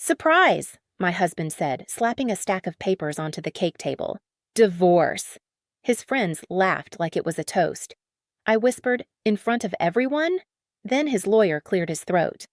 Surprise, my husband said, slapping a stack of papers onto the cake table. Divorce. His friends laughed like it was a toast. I whispered, in front of everyone? Then his lawyer cleared his throat.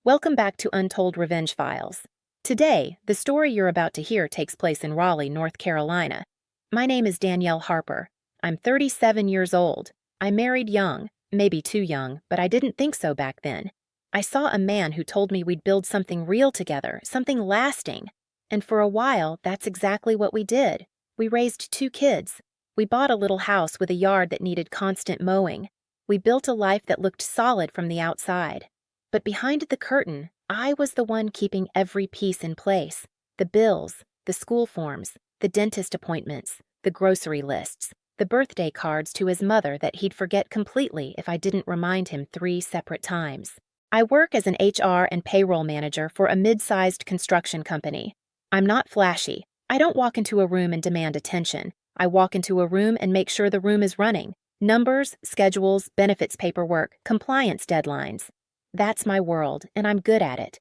Welcome back to Untold Revenge Files. Today, the story you're about to hear takes place in Raleigh, North Carolina. My name is Danielle Harper. I'm 37 years old. I married young, maybe too young, but I didn't think so back then. I saw a man who told me we'd build something real together, something lasting. And for a while, that's exactly what we did. We raised 2 kids. We bought a little house with a yard that needed constant mowing. We built a life that looked solid from the outside. But behind the curtain, I was the one keeping every piece in place. The bills, the school forms, the dentist appointments, the grocery lists, the birthday cards to his mother that he'd forget completely if I didn't remind him 3 separate times. I work as an HR and payroll manager for a mid-sized construction company. I'm not flashy. I don't walk into a room and demand attention. I walk into a room and make sure the room is running. Numbers, schedules, benefits paperwork, compliance deadlines. That's my world, and I'm good at it.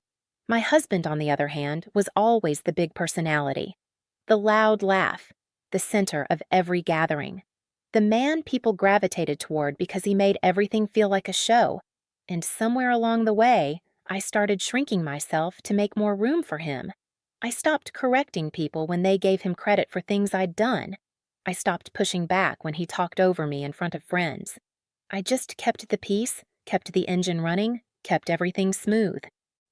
My husband, on the other hand, was always the big personality. The loud laugh, the center of every gathering. The man people gravitated toward because he made everything feel like a show. And somewhere along the way, I started shrinking myself to make more room for him. I stopped correcting people when they gave him credit for things I'd done. I stopped pushing back when he talked over me in front of friends. I just kept the peace, kept the engine running, kept everything smooth.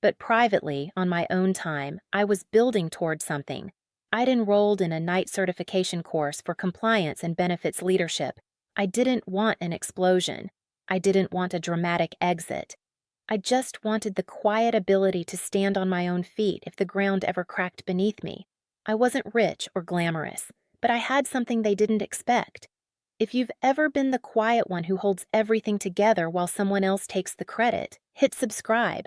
But privately, on my own time, I was building toward something. I'd enrolled in a night certification course for compliance and benefits leadership. I didn't want an explosion. I didn't want a dramatic exit. I just wanted the quiet ability to stand on my own feet if the ground ever cracked beneath me. I wasn't rich or glamorous, but I had something they didn't expect. If you've ever been the quiet one who holds everything together while someone else takes the credit, hit subscribe.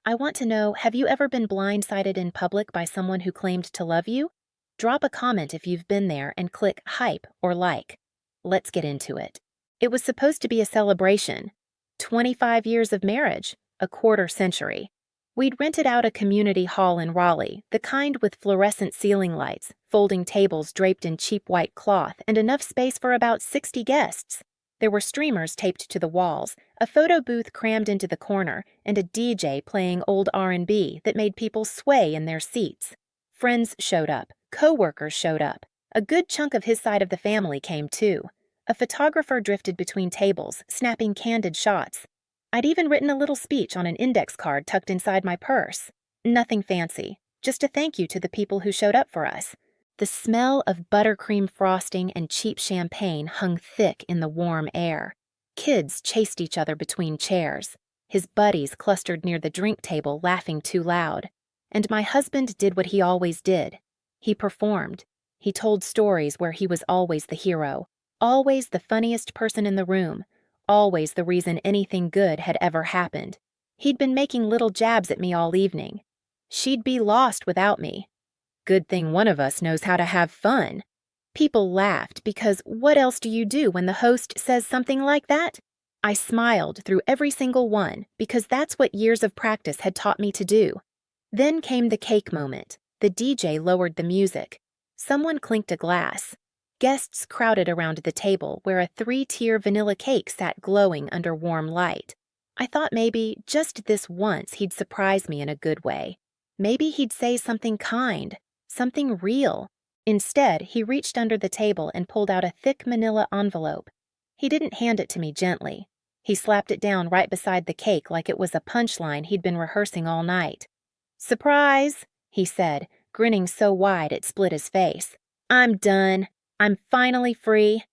I want to know, have you ever been blindsided in public by someone who claimed to love you? Drop a comment if you've been there and click hype or like. Let's get into it. It was supposed to be a celebration. 25 years of marriage, a quarter century. We'd rented out a community hall in Raleigh, the kind with fluorescent ceiling lights, folding tables draped in cheap white cloth, and enough space for about 60 guests. There were streamers taped to the walls, a photo booth crammed into the corner, and a DJ playing old R&B that made people sway in their seats. Friends showed up, co-workers showed up. A good chunk of his side of the family came too. A photographer drifted between tables, snapping candid shots. I'd even written a little speech on an index card tucked inside my purse. Nothing fancy, just a thank you to the people who showed up for us. The smell of buttercream frosting and cheap champagne hung thick in the warm air. Kids chased each other between chairs. His buddies clustered near the drink table laughing too loud. And my husband did what he always did. He performed. He told stories where he was always the hero. Always the funniest person in the room, always the reason anything good had ever happened. He'd been making little jabs at me all evening. She'd be lost without me. Good thing one of us knows how to have fun. People laughed because what else do you do when the host says something like that? I smiled through every single one because that's what years of practice had taught me to do. Then came the cake moment. The DJ lowered the music. Someone clinked a glass. Guests crowded around the table where a 3-tier vanilla cake sat glowing under warm light. I thought maybe, just this once, he'd surprise me in a good way. Maybe he'd say something kind, something real. Instead, he reached under the table and pulled out a thick manila envelope. He didn't hand it to me gently. He slapped it down right beside the cake like it was a punchline he'd been rehearsing all night. "Surprise," he said, grinning so wide it split his face. "I'm done. I'm finally free."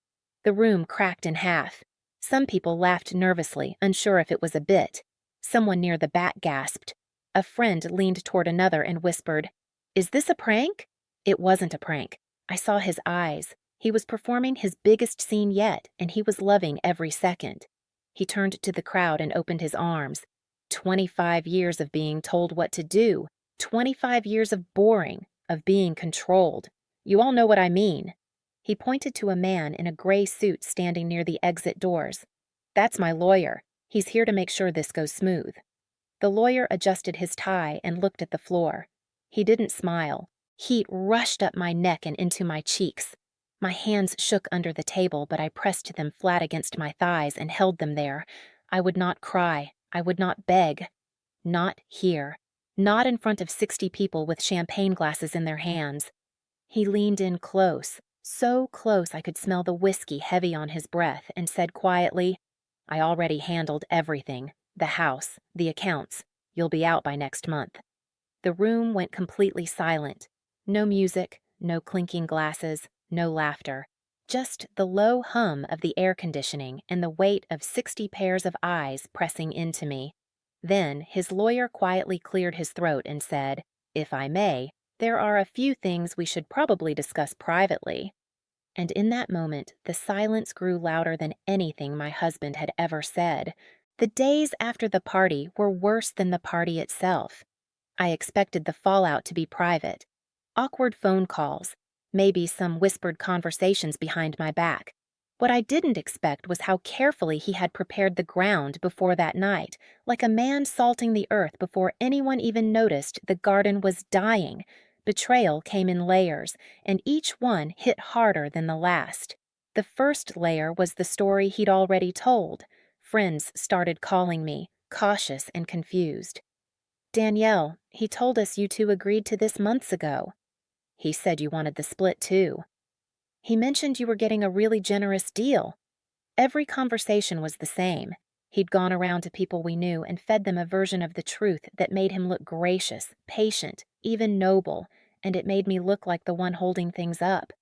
The room cracked in half. Some people laughed nervously, unsure if it was a bit. Someone near the back gasped. A friend leaned toward another and whispered, "Is this a prank?" It wasn't a prank. I saw his eyes. He was performing his biggest scene yet, and he was loving every second. He turned to the crowd and opened his arms. 25 years of being told what to do. 25 years of boring, of being controlled. You all know what I mean. He pointed to a man in a gray suit standing near the exit doors. "That's my lawyer. He's here to make sure this goes smooth." The lawyer adjusted his tie and looked at the floor. He didn't smile. Heat rushed up my neck and into my cheeks. My hands shook under the table, but I pressed them flat against my thighs and held them there. I would not cry. I would not beg. Not here. Not in front of 60 people with champagne glasses in their hands. He leaned in close, so close I could smell the whiskey heavy on his breath, and said quietly, "I already handled everything. The house, the accounts. You'll be out by next month." The room went completely silent. No music, no clinking glasses, no laughter. Just the low hum of the air conditioning and the weight of 60 pairs of eyes pressing into me. Then his lawyer quietly cleared his throat and said, "If I may, there are a few things we should probably discuss privately." And in that moment, the silence grew louder than anything my husband had ever said. The days after the party were worse than the party itself. I expected the fallout to be private. Awkward phone calls, maybe some whispered conversations behind my back. What I didn't expect was how carefully he had prepared the ground before that night, like a man salting the earth before anyone even noticed the garden was dying. Betrayal came in layers, and each one hit harder than the last. The first layer was the story he'd already told. Friends started calling me, cautious and confused. "Danielle, he told us you two agreed to this months ago." "He said you wanted the split too." "He mentioned you were getting a really generous deal." Every conversation was the same. He'd gone around to people we knew and fed them a version of the truth that made him look gracious, patient, even noble, and it made me look like the one holding things up.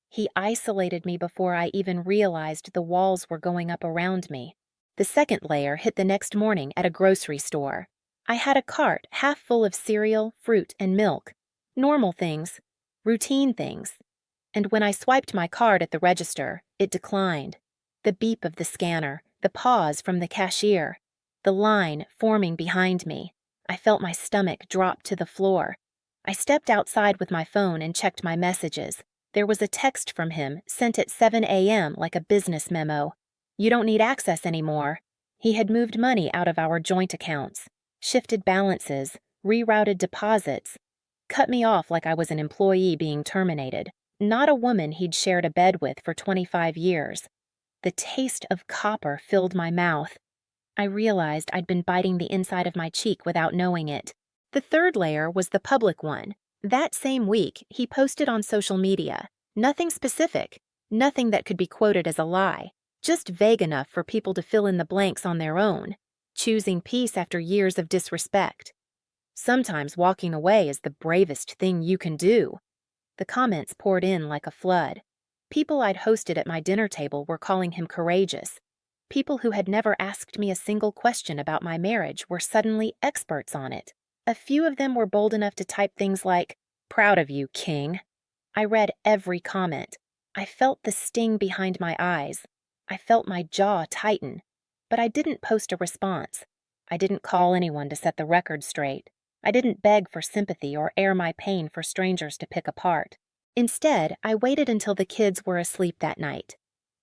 He isolated me before I even realized the walls were going up around me. The second layer hit the next morning at a grocery store. I had a cart half full of cereal, fruit, and milk. Normal things. Routine things. And when I swiped my card at the register, it declined. The beep of the scanner, the pause from the cashier, the line forming behind me. I felt my stomach drop to the floor. I stepped outside with my phone and checked my messages. There was a text from him, sent at 7 a.m. like a business memo. "You don't need access anymore." He had moved money out of our joint accounts, shifted balances, rerouted deposits, cut me off like I was an employee being terminated, not a woman he'd shared a bed with for 25 years. The taste of copper filled my mouth. I realized I'd been biting the inside of my cheek without knowing it. The third layer was the public one. That same week, he posted on social media. Nothing specific, nothing that could be quoted as a lie, just vague enough for people to fill in the blanks on their own, choosing peace after years of disrespect. "Sometimes walking away is the bravest thing you can do." The comments poured in like a flood. People I'd hosted at my dinner table were calling him courageous. People who had never asked me a single question about my marriage were suddenly experts on it. A few of them were bold enough to type things like, "Proud of you, King." I read every comment. I felt the sting behind my eyes. I felt my jaw tighten. But I didn't post a response. I didn't call anyone to set the record straight. I didn't beg for sympathy or air my pain for strangers to pick apart. Instead, I waited until the kids were asleep that night.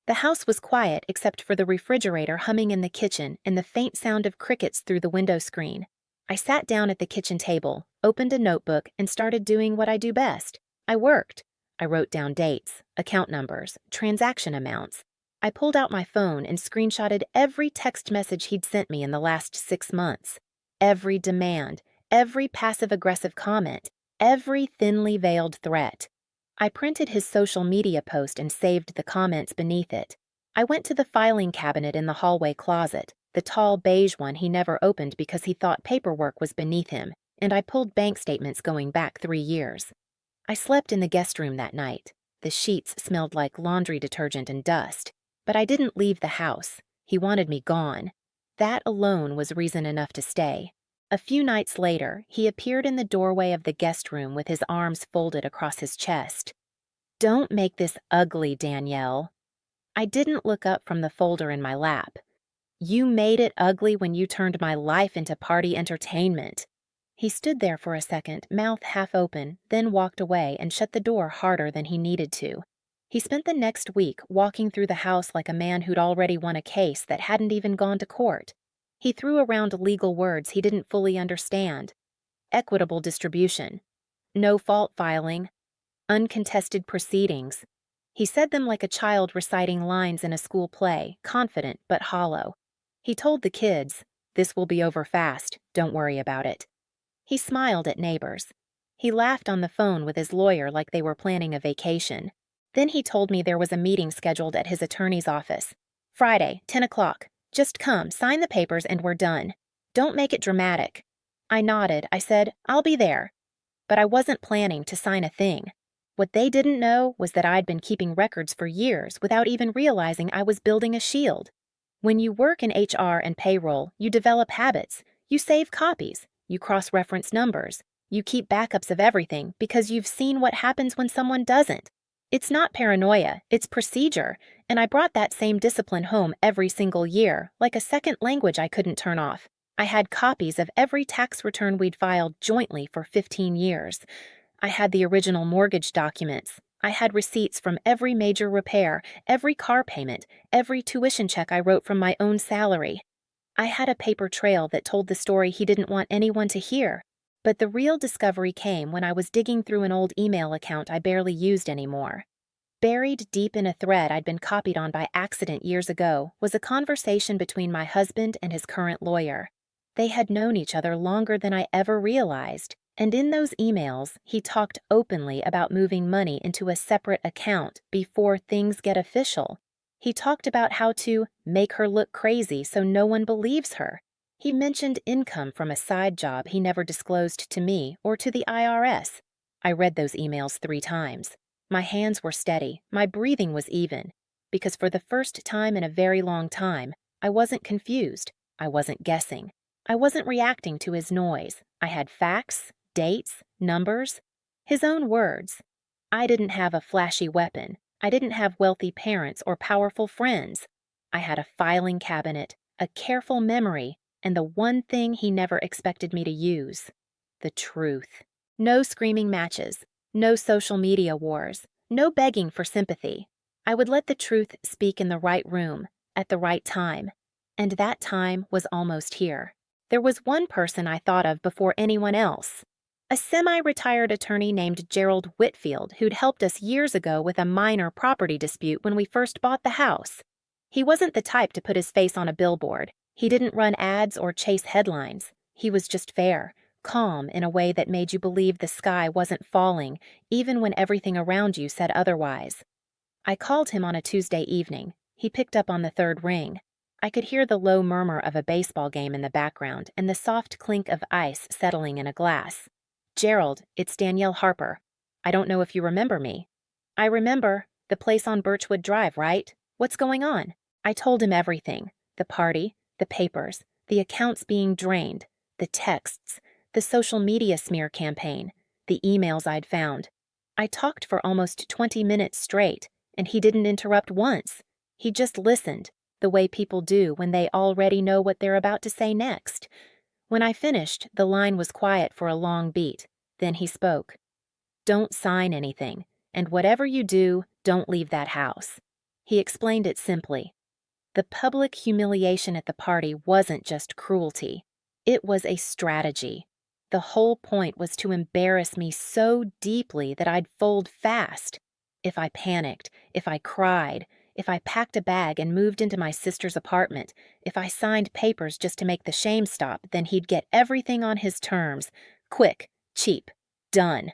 The house was quiet except for the refrigerator humming in the kitchen and the faint sound of crickets through the window screen. I sat down at the kitchen table, opened a notebook, and started doing what I do best. I worked. I wrote down dates, account numbers, transaction amounts. I pulled out my phone and screenshotted every text message he'd sent me in the last 6 months. Every demand, every passive-aggressive comment, every thinly veiled threat. I printed his social media post and saved the comments beneath it. I went to the filing cabinet in the hallway closet, the tall beige one he never opened because he thought paperwork was beneath him, and I pulled bank statements going back 3 years. I slept in the guest room that night. The sheets smelled like laundry detergent and dust. But I didn't leave the house. He wanted me gone. That alone was reason enough to stay. A few nights later, he appeared in the doorway of the guest room with his arms folded across his chest. "Don't make this ugly, Danielle." I didn't look up from the folder in my lap. "You made it ugly when you turned my life into party entertainment." He stood there for a second, mouth half open, then walked away and shut the door harder than he needed to. He spent the next week walking through the house like a man who'd already won a case that hadn't even gone to court. He threw around legal words he didn't fully understand. Equitable distribution. no fault filing, uncontested proceedings. He said them like a child reciting lines in a school play, confident but hollow. He told the kids, "This will be over fast, don't worry about it." He smiled at neighbors. He laughed on the phone with his lawyer like they were planning a vacation. Then he told me there was a meeting scheduled at his attorney's office. "Friday, 10 o'clock. Just come, sign the papers, and we're done. Don't make it dramatic." I nodded. I said, "I'll be there." But I wasn't planning to sign a thing. What they didn't know was that I'd been keeping records for years without even realizing I was building a shield. When you work in HR and payroll, you develop habits. You save copies. You cross-reference numbers. You keep backups of everything because you've seen what happens when someone doesn't. It's not paranoia, it's procedure, and I brought that same discipline home every single year, like a second language I couldn't turn off. I had copies of every tax return we'd filed jointly for 15 years. I had the original mortgage documents. I had receipts from every major repair, every car payment, every tuition check I wrote from my own salary. I had a paper trail that told the story he didn't want anyone to hear. But the real discovery came when I was digging through an old email account I barely used anymore. Buried deep in a thread I'd been copied on by accident years ago was a conversation between my husband and his current lawyer. They had known each other longer than I ever realized, and in those emails, he talked openly about moving money into a separate account before things get official. He talked about how to make her look crazy so no one believes her. He mentioned income from a side job he never disclosed to me or to the IRS. I read those emails 3 times. My hands were steady, my breathing was even, because for the first time in a very long time, I wasn't confused, I wasn't guessing, I wasn't reacting to his noise. I had facts, dates, numbers, his own words. I didn't have a flashy weapon. I didn't have wealthy parents or powerful friends. I had a filing cabinet, a careful memory, and the one thing he never expected me to use: the truth. No screaming matches, no social media wars, no begging for sympathy. I would let the truth speak in the right room, at the right time. And that time was almost here. There was one person I thought of before anyone else. A semi-retired attorney named Gerald Whitfield who'd helped us years ago with a minor property dispute when we first bought the house. He wasn't the type to put his face on a billboard. He didn't run ads or chase headlines. He was just fair, calm in a way that made you believe the sky wasn't falling, even when everything around you said otherwise. I called him on a Tuesday evening. He picked up on the 3rd ring. I could hear the low murmur of a baseball game in the background and the soft clink of ice settling in a glass. "Gerald, it's Danielle Harper. I don't know if you remember me." "I remember. The place on Birchwood Drive, right? What's going on?" I told him everything. The party, the papers, the accounts being drained, the texts, the social media smear campaign, the emails I'd found. I talked for almost 20 minutes straight, and he didn't interrupt once. He just listened, the way people do when they already know what they're about to say next. When I finished, the line was quiet for a long beat. Then he spoke. "Don't sign anything, and whatever you do, don't leave that house." He explained it simply. The public humiliation at the party wasn't just cruelty. It was a strategy. The whole point was to embarrass me so deeply that I'd fold fast. If I panicked, if I cried, if I packed a bag and moved into my sister's apartment, if I signed papers just to make the shame stop, then he'd get everything on his terms. Quick, cheap, done.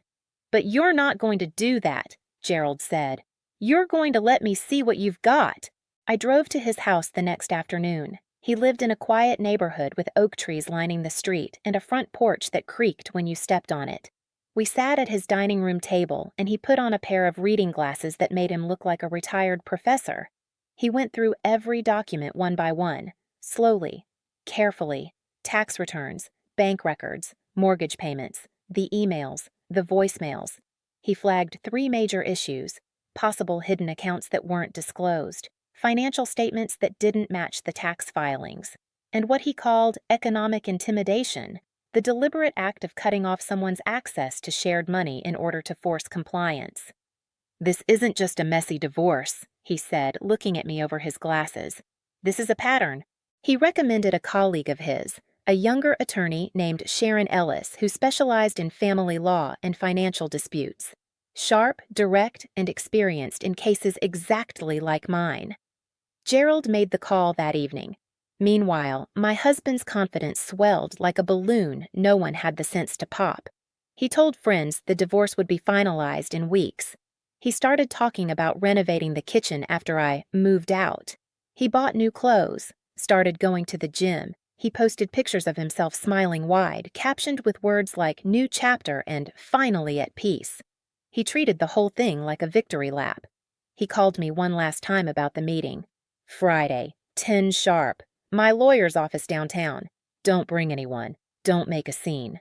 "But you're not going to do that," Gerald said. "You're going to let me see what you've got." I drove to his house the next afternoon. He lived in a quiet neighborhood with oak trees lining the street and a front porch that creaked when you stepped on it. We sat at his dining room table, and he put on a pair of reading glasses that made him look like a retired professor. He went through every document one by one, slowly, carefully: tax returns, bank records, mortgage payments, the emails, the voicemails. He flagged 3 major issues: possible hidden accounts that weren't disclosed, financial statements that didn't match the tax filings, and what he called economic intimidation, the deliberate act of cutting off someone's access to shared money in order to force compliance. "This isn't just a messy divorce," he said, looking at me over his glasses. "This is a pattern." He recommended a colleague of his, a younger attorney named Sharon Ellis who specialized in family law and financial disputes. Sharp, direct, and experienced in cases exactly like mine. Gerald made the call that evening. Meanwhile, my husband's confidence swelled like a balloon no one had the sense to pop. He told friends the divorce would be finalized in weeks. He started talking about renovating the kitchen after I moved out. He bought new clothes, started going to the gym. He posted pictures of himself smiling wide, captioned with words like new chapter and finally at peace. He treated the whole thing like a victory lap. He called me one last time about the meeting. Friday, 10 sharp. My lawyer's office downtown. Don't bring anyone. Don't make a scene.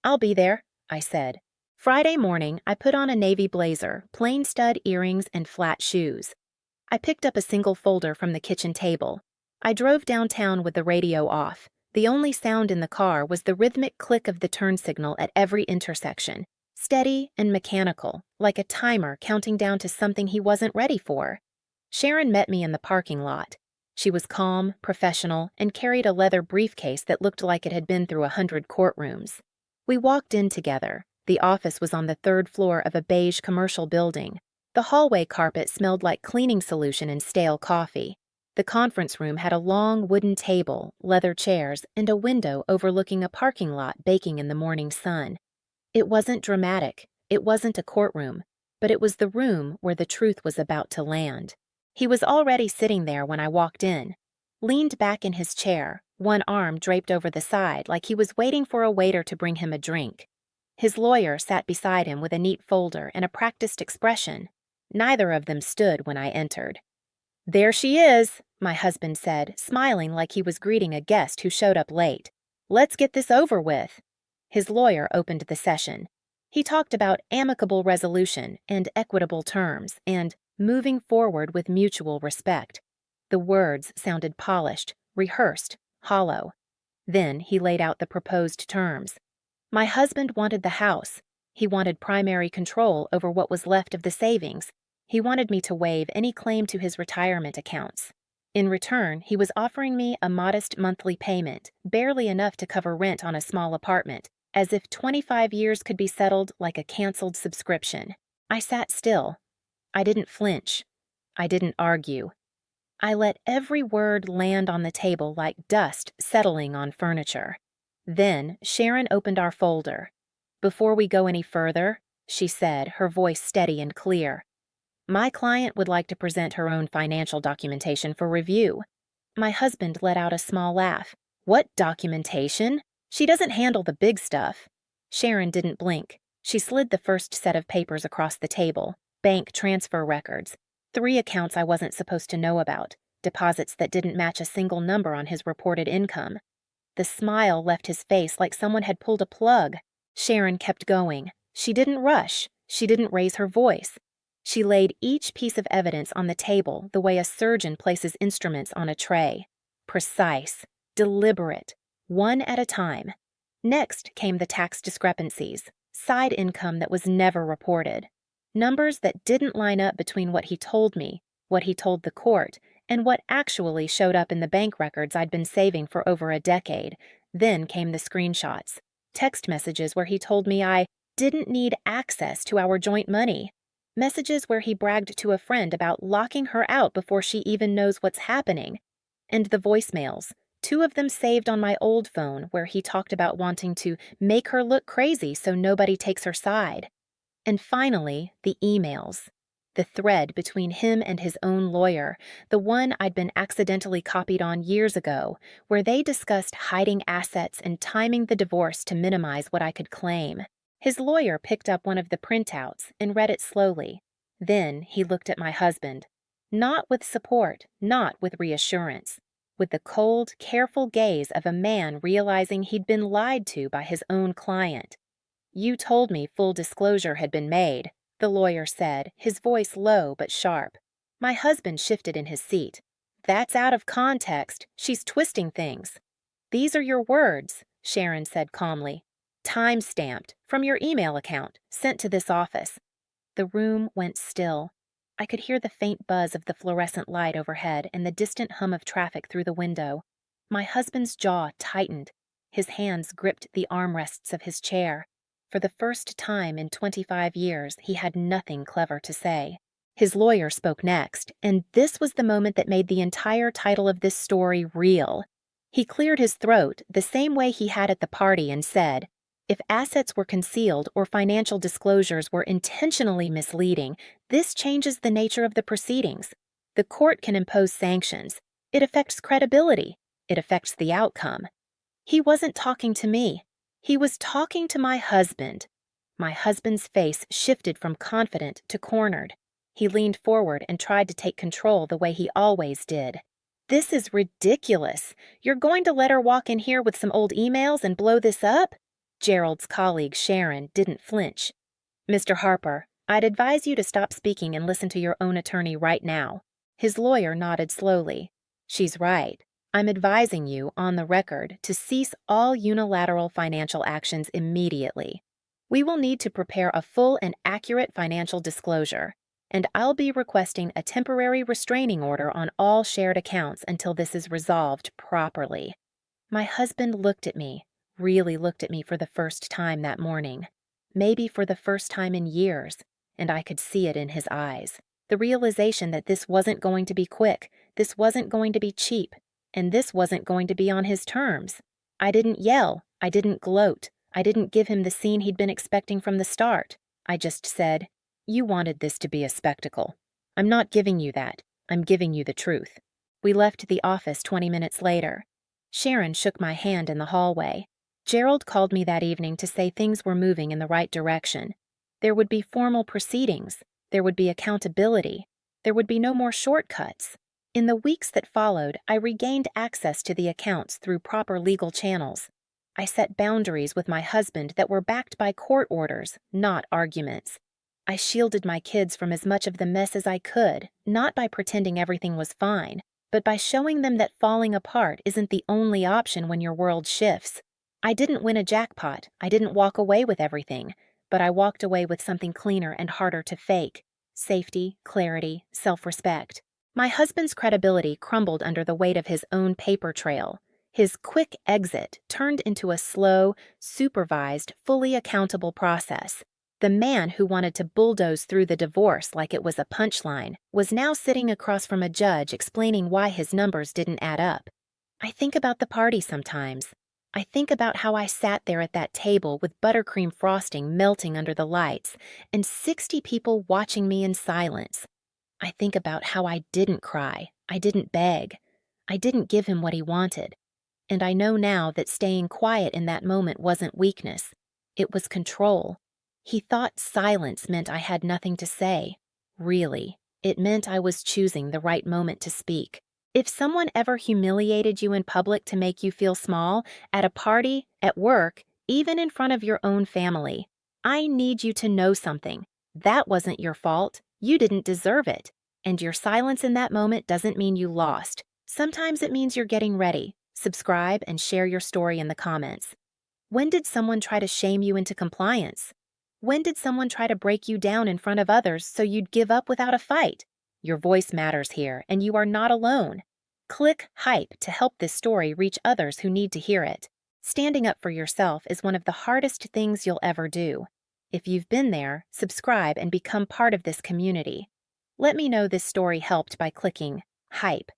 I'll be there, I said. Friday morning, I put on a navy blazer, plain stud earrings, and flat shoes. I picked up a single folder from the kitchen table. I drove downtown with the radio off. The only sound in the car was the rhythmic click of the turn signal at every intersection, steady and mechanical, like a timer counting down to something he wasn't ready for. Sharon met me in the parking lot. She was calm, professional, and carried a leather briefcase that looked like it had been through 100 courtrooms. We walked in together. The office was on the 3rd floor of a beige commercial building. The hallway carpet smelled like cleaning solution and stale coffee. The conference room had a long wooden table, leather chairs, and a window overlooking a parking lot baking in the morning sun. It wasn't dramatic. It wasn't a courtroom, but it was the room where the truth was about to land. He was already sitting there when I walked in, leaned back in his chair, one arm draped over the side like he was waiting for a waiter to bring him a drink. His lawyer sat beside him with a neat folder and a practiced expression. Neither of them stood when I entered. "There she is," my husband said, smiling like he was greeting a guest who showed up late. "Let's get this over with." His lawyer opened the session. He talked about amicable resolution and equitable terms and moving forward with mutual respect. The words sounded polished, rehearsed, hollow. Then he laid out the proposed terms. My husband wanted the house. He wanted primary control over what was left of the savings. He wanted me to waive any claim to his retirement accounts. In return, he was offering me a modest monthly payment, barely enough to cover rent on a small apartment, as if 25 years could be settled like a canceled subscription. I sat still. I didn't flinch. I didn't argue. I let every word land on the table like dust settling on furniture. Then Sharon opened our folder. "Before we go any further," she said, her voice steady and clear, "my client would like to present her own financial documentation for review." My husband let out a small laugh. "What documentation? She doesn't handle the big stuff." Sharon didn't blink. She slid the first set of papers across the table. Bank transfer records. 3 accounts I wasn't supposed to know about. Deposits that didn't match a single number on his reported income. The smile left his face like someone had pulled a plug. Sharon kept going. She didn't rush. She didn't raise her voice. She laid each piece of evidence on the table the way a surgeon places instruments on a tray. Precise, deliberate, one at a time. Next came the tax discrepancies, side income that was never reported. Numbers that didn't line up between what he told me, what he told the court, and what actually showed up in the bank records I'd been saving for over a decade. Then came the screenshots, text messages where he told me I didn't need access to our joint money, messages where he bragged to a friend about locking her out before she even knows what's happening, and the voicemails, 2 of them saved on my old phone where he talked about wanting to make her look crazy so nobody takes her side. And finally, the emails. The thread between him and his own lawyer, the one I'd been accidentally copied on years ago, where they discussed hiding assets and timing the divorce to minimize what I could claim. His lawyer picked up one of the printouts and read it slowly. Then he looked at my husband. Not with support, not with reassurance. With the cold, careful gaze of a man realizing he'd been lied to by his own client. "You told me full disclosure had been made," the lawyer said, his voice low but sharp. My husband shifted in his seat. "That's out of context. She's twisting things." "These are your words," Sharon said calmly. "Time-stamped, from your email account, sent to this office." The room went still. I could hear the faint buzz of the fluorescent light overhead and the distant hum of traffic through the window. My husband's jaw tightened. His hands gripped the armrests of his chair. For the first time in 25 years, he had nothing clever to say. His lawyer spoke next, and this was the moment that made the entire title of this story real. He cleared his throat the same way he had at the party and said, "If assets were concealed or financial disclosures were intentionally misleading, this changes the nature of the proceedings. The court can impose sanctions. It affects credibility. It affects the outcome." He wasn't talking to me. He was talking to my husband. My husband's face shifted from confident to cornered. He leaned forward and tried to take control the way he always did. "This is ridiculous. You're going to let her walk in here with some old emails and blow this up?" Gerald's colleague, Sharon, didn't flinch. "Mr. Harper, I'd advise you to stop speaking and listen to your own attorney right now." His lawyer nodded slowly. "She's right. I'm advising you, on the record, to cease all unilateral financial actions immediately. We will need to prepare a full and accurate financial disclosure, and I'll be requesting a temporary restraining order on all shared accounts until this is resolved properly." My husband looked at me, really looked at me for the first time that morning, maybe for the first time in years, and I could see it in his eyes. The realization that this wasn't going to be quick, this wasn't going to be cheap, and this wasn't going to be on his terms. I didn't yell, I didn't gloat, I didn't give him the scene he'd been expecting from the start. I just said, "You wanted this to be a spectacle. I'm not giving you that. I'm giving you the truth." We left the office 20 minutes later. Sharon shook my hand in the hallway. Gerald called me that evening to say things were moving in the right direction. There would be formal proceedings. There would be accountability. There would be no more shortcuts. In the weeks that followed, I regained access to the accounts through proper legal channels. I set boundaries with my husband that were backed by court orders, not arguments. I shielded my kids from as much of the mess as I could, not by pretending everything was fine, but by showing them that falling apart isn't the only option when your world shifts. I didn't win a jackpot, I didn't walk away with everything, but I walked away with something cleaner and harder to fake: safety, clarity, self-respect. My husband's credibility crumbled under the weight of his own paper trail. His quick exit turned into a slow, supervised, fully accountable process. The man who wanted to bulldoze through the divorce like it was a punchline was now sitting across from a judge explaining why his numbers didn't add up. I think about the party sometimes. I think about how I sat there at that table with buttercream frosting melting under the lights and 60 people watching me in silence. I think about how I didn't cry, I didn't beg, I didn't give him what he wanted. And I know now that staying quiet in that moment wasn't weakness. It was control. He thought silence meant I had nothing to say. Really, it meant I was choosing the right moment to speak. If someone ever humiliated you in public to make you feel small, at a party, at work, even in front of your own family, I need you to know something. That wasn't your fault. You didn't deserve it. And your silence in that moment doesn't mean you lost. Sometimes it means you're getting ready. Subscribe and share your story in the comments. When did someone try to shame you into compliance? When did someone try to break you down in front of others so you'd give up without a fight? Your voice matters here, and you are not alone. Click Hype to help this story reach others who need to hear it. Standing up for yourself is one of the hardest things you'll ever do. If you've been there, subscribe and become part of this community. Let me know this story helped by clicking Hype,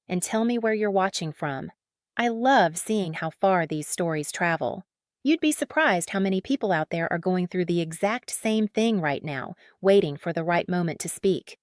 and tell me where you're watching from. I love seeing how far these stories travel. You'd be surprised how many people out there are going through the exact same thing right now, waiting for the right moment to speak.